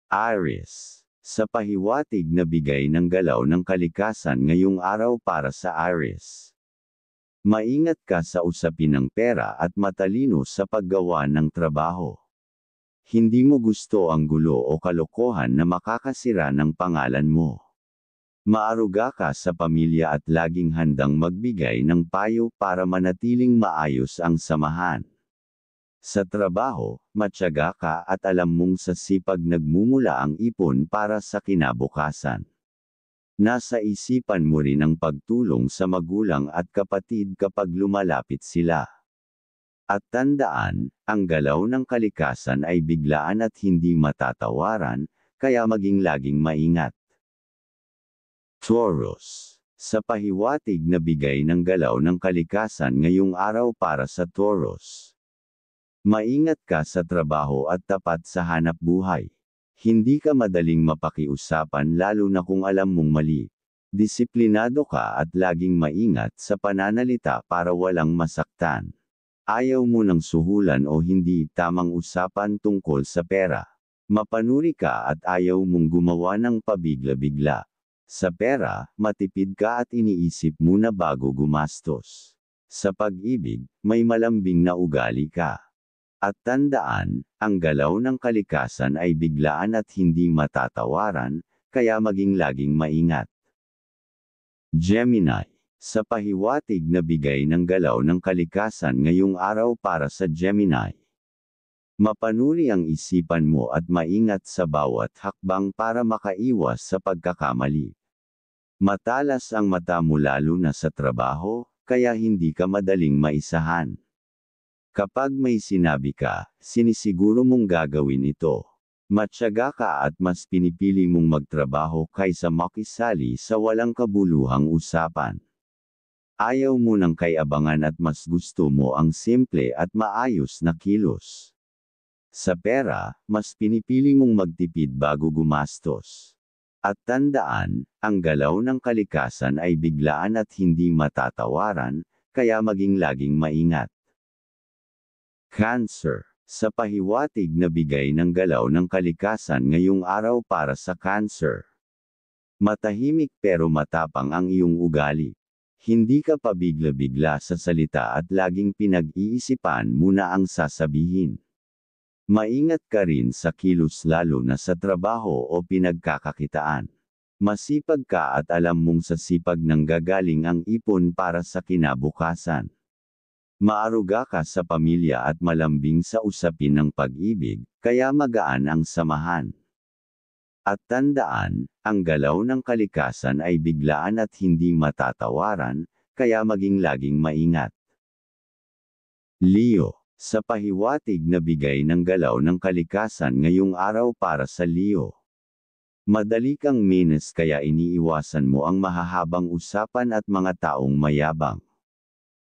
Aries. Sa pahiwatig na bigay ng galaw ng kalikasan ngayong araw para sa Aries. Maingat ka sa usapin ng pera at matalino sa paggawa ng trabaho. Hindi mo gusto ang gulo o kalokohan na makakasira ng pangalan mo. Maaruga ka sa pamilya at laging handang magbigay ng payo para manatiling maayos ang samahan. Sa trabaho, matyaga ka at alam mong sa sipag nagmumula ang ipon para sa kinabukasan. Nasa isipan mo rin ang pagtulong sa magulang at kapatid kapag lumalapit sila. At tandaan, ang galaw ng kalikasan ay biglaan at hindi matatawaran, kaya maging laging maingat. Taurus. Sa pahiwatig na bigay ng galaw ng kalikasan ngayong araw para sa Taurus. Maingat ka sa trabaho at tapat sa hanap buhay. Hindi ka madaling mapakiusapan lalo na kung alam mong mali. Disiplinado ka at laging maingat sa pananalita para walang masaktan. Ayaw mo ng suhulan o hindi tamang usapan tungkol sa pera. Mapanuri ka at ayaw mong gumawa ng pabigla-bigla. Sa pera, matipid ka at iniisip muna bago gumastos. Sa pag-ibig, may malambing na ugali ka. At tandaan, ang galaw ng kalikasan ay biglaan at hindi matatawaran, kaya maging laging maingat. Gemini. Sa pahiwatig na bigay ng galaw ng kalikasan ngayong araw para sa Gemini. Mapanuri ang isipan mo at maingat sa bawat hakbang para makaiwas sa pagkakamali. Matalas ang mata mo lalo na sa trabaho, kaya hindi ka madaling maisahan. Kapag may sinabi ka, sinisiguro mong gagawin ito. Matyaga ka at mas pinipili mong magtrabaho kaysa makisali sa walang kabuluhang usapan. Ayaw mo ng kayabangan at mas gusto mo ang simple at maayos na kilos. Sa pera, mas pinipili mong magtipid bago gumastos. At tandaan, ang galaw ng kalikasan ay biglaan at hindi matatawaran, kaya maging laging maingat. Cancer. Sa pahiwatig na bigay ng galaw ng kalikasan ngayong araw para sa Cancer. Matahimik pero matapang ang iyong ugali. Hindi ka pabigla-bigla sa salita at laging pinag-iisipan muna ang sasabihin. Maingat ka rin sa kilos lalo na sa trabaho o pinagkakakitaan. Masipag ka at alam mong sa sipag nanggagaling ang ipon para sa kinabukasan. Maaruga ka sa pamilya at malambing sa usapin ng pag-ibig, kaya magaan ang samahan. At tandaan, ang galaw ng kalikasan ay biglaan at hindi matatawaran, kaya maging laging maingat. Leo. Sa pahiwatig na bigay ng galaw ng kalikasan ngayong araw para sa Leo. Madali kang minus kaya iniiwasan mo ang mahahabang usapan at mga taong mayabang.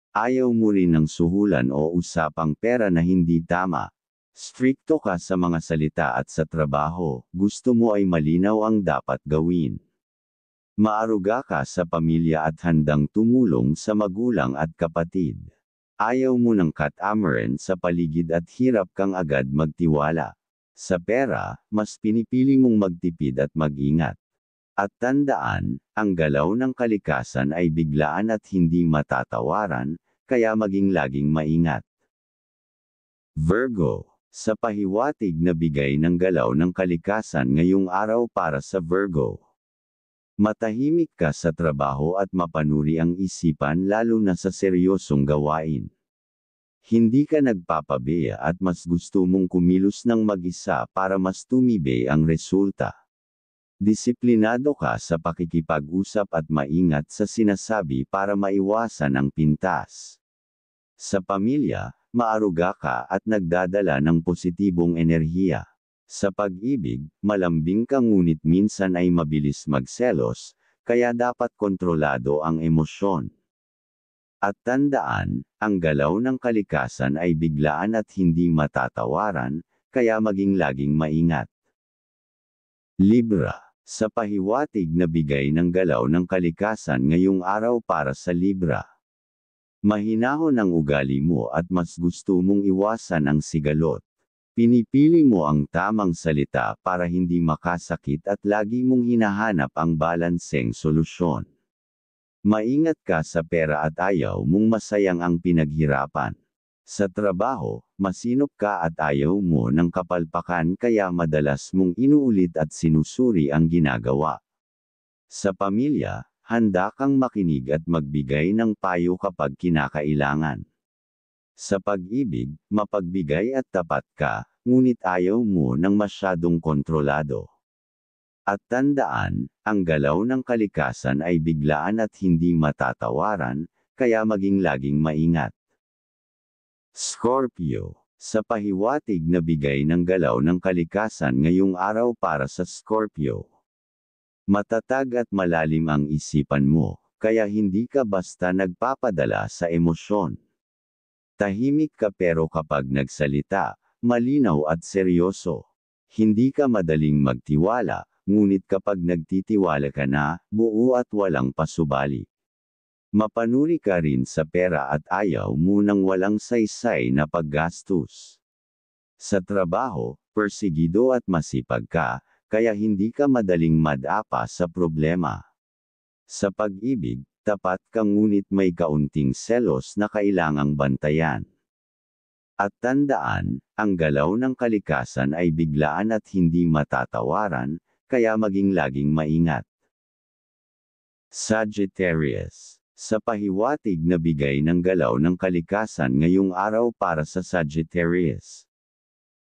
Ayaw mo rin ng suhulan o usapang pera na hindi tama. Strikto ka sa mga salita at sa trabaho, gusto mo ay malinaw ang dapat gawin. Maaruga ka sa pamilya at handang tumulong sa magulang at kapatid. Ayaw mo ng katamaran sa paligid at hirap kang agad magtiwala. Sa pera, mas pinipili mong magtipid at mag-ingat. At tandaan, ang galaw ng kalikasan ay biglaan at hindi matatawaran, kaya maging laging maingat. Virgo. Sa pahiwatig na bigay ng galaw ng kalikasan ngayong araw para sa Virgo. Matahimik ka sa trabaho at mapanuri ang isipan lalo na sa seryosong gawain. Hindi ka nagpapabeya at mas gusto mong kumilos ng mag-isa para mas tumibay ang resulta. Disiplinado ka sa pakikipag-usap at maingat sa sinasabi para maiwasan ang pintas. Sa pamilya, maaruga ka at nagdadala ng positibong enerhiya. Sa pag-ibig, malambing ka ngunit minsan ay mabilis magselos, kaya dapat kontrolado ang emosyon. At tandaan, ang galaw ng kalikasan ay biglaan at hindi matatawaran, kaya maging laging maingat. Libra. Sa pahiwatig na bigay ng galaw ng kalikasan ngayong araw para sa Libra. Mahinahon ang ugali mo at mas gusto mong iwasan ang sigalot. Pinipili mo ang tamang salita para hindi makasakit at lagi mong hinahanap ang balanseng solusyon. Maingat ka sa pera at ayaw mong masayang ang pinaghirapan. Sa trabaho, masinop ka at ayaw mo ng kapalpakan kaya madalas mong inuulit at sinusuri ang ginagawa. Sa pamilya, handa kang makinig at magbigay ng payo kapag kinakailangan. Sa pag-ibig, mapagbigay at tapat ka, ngunit ayaw mo ng masyadong kontrolado. At tandaan, ang galaw ng kalikasan ay biglaan at hindi matatawaran, kaya maging laging maingat. Scorpio. Sa pahiwatig na bigay ng galaw ng kalikasan ngayong araw para sa Scorpio. Matatag at malalim ang isipan mo, kaya hindi ka basta nagpapadala sa emosyon. Tahimik ka pero kapag nagsalita, malinaw at seryoso. Hindi ka madaling magtiwala, ngunit kapag nagtitiwala ka na, buo at walang pasubali. Mapanuri ka rin sa pera at ayaw mo ng walang saysay na paggastos. Sa trabaho, persigido at masipag ka, kaya hindi ka madaling madapa sa problema. Sa pag-ibig, tapat ka ngunit may kaunting selos na kailangang bantayan. At tandaan, ang galaw ng kalikasan ay biglaan at hindi matatawaran, kaya maging laging maingat. Sagittarius. Sa pahiwatig na bigay ng galaw ng kalikasan ngayong araw para sa Sagittarius.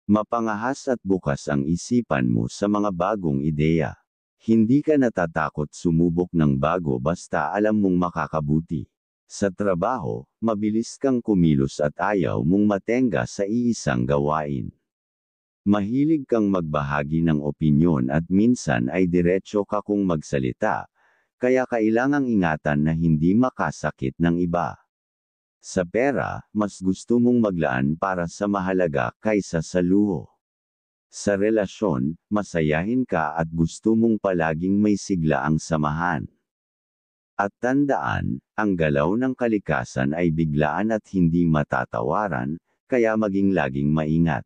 Mapangahas at bukas ang isipan mo sa mga bagong ideya. Hindi ka natatakot sumubok ng bago basta alam mong makakabuti. Sa trabaho, mabilis kang kumilos at ayaw mong matenga sa iisang gawain. Mahilig kang magbahagi ng opinyon at minsan ay diretso ka kung magsalita, kaya kailangang ingatan na hindi makasakit ng iba. Sa pera, mas gusto mong maglaan para sa mahalaga kaysa sa luho. Sa relasyon, masayahin ka at gusto mong palaging may sigla ang samahan. At tandaan, ang galaw ng kalikasan ay biglaan at hindi matatawaran, kaya maging laging maingat.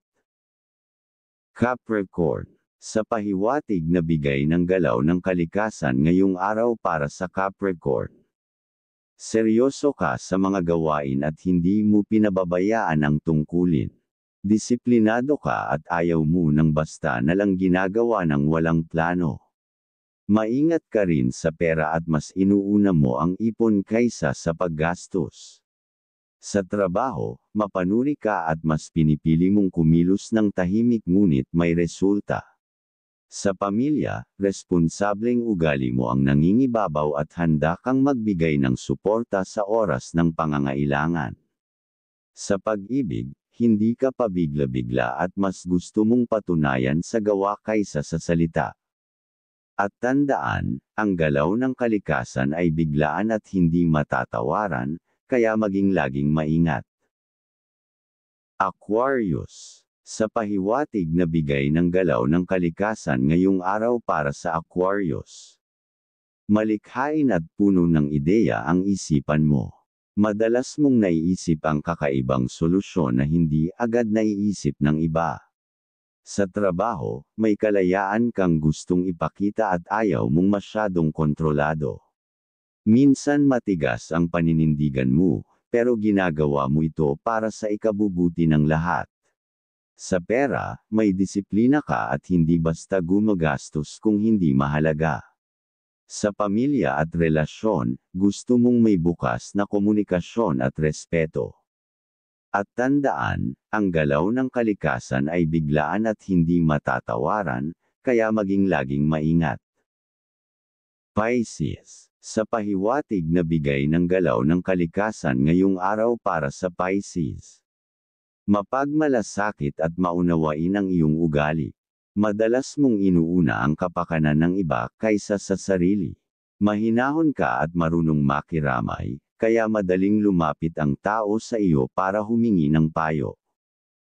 Capricorn. Sa pahiwatig na bigay ng galaw ng kalikasan ngayong araw para sa Capricorn. Seryoso ka sa mga gawain at hindi mo pinababayaan ang tungkulin. Disiplinado ka at ayaw mo ng basta na lang ginagawa ng walang plano. Maingat ka rin sa pera at mas inuuna mo ang ipon kaysa sa paggastos. Sa trabaho, mapanuri ka at mas pinipili mong kumilos ng tahimik ngunit may resulta. Sa pamilya, responsableng ugali mo ang nangingibabaw at handa kang magbigay ng suporta sa oras ng pangangailangan. Sa pag-ibig, hindi ka pabigla-bigla at mas gusto mong patunayan sa gawa kaysa sa salita. At tandaan, ang galaw ng kalikasan ay biglaan at hindi matatawaran, kaya maging laging maingat. Aquarius. Sa pahiwatig na bigay ng galaw ng kalikasan ngayong araw para sa Aquarius. Malikhain at puno ng ideya ang isipan mo. Madalas mong naiisip ang kakaibang solusyon na hindi agad naiisip ng iba. Sa trabaho, may kalayaan kang gustong ipakita at ayaw mong masyadong kontrolado. Minsan matigas ang paninindigan mo, pero ginagawa mo ito para sa ikabubuti ng lahat. Sa pera, may disiplina ka at hindi basta gumagastos kung hindi mahalaga. Sa pamilya at relasyon, gusto mong may bukas na komunikasyon at respeto. At tandaan, ang galaw ng kalikasan ay biglaan at hindi matatawaran, kaya maging laging maingat. Pisces. Sa pahiwatig na bigay ng galaw ng kalikasan ngayong araw para sa Pisces. Mapagmalasakit at maunawain ang iyong ugali. Madalas mong inuuna ang kapakanan ng iba kaysa sa sarili. Mahinahon ka at marunong makiramay, kaya madaling lumapit ang tao sa iyo para humingi ng payo.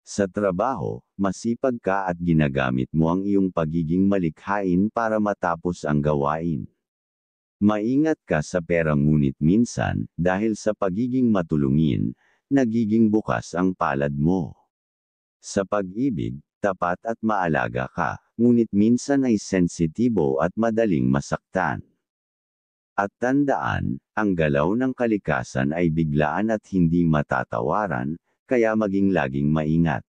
Sa trabaho, masipag ka at ginagamit mo ang iyong pagiging malikhain para matapos ang gawain. Maingat ka sa pera ngunit minsan, dahil sa pagiging matulungin, nagiging bukas ang palad mo. Sa pag-ibig, tapat at maalaga ka, ngunit minsan ay sensitibo at madaling masaktan. At tandaan, ang galaw ng kalikasan ay biglaan at hindi matatawaran, kaya maging laging maingat.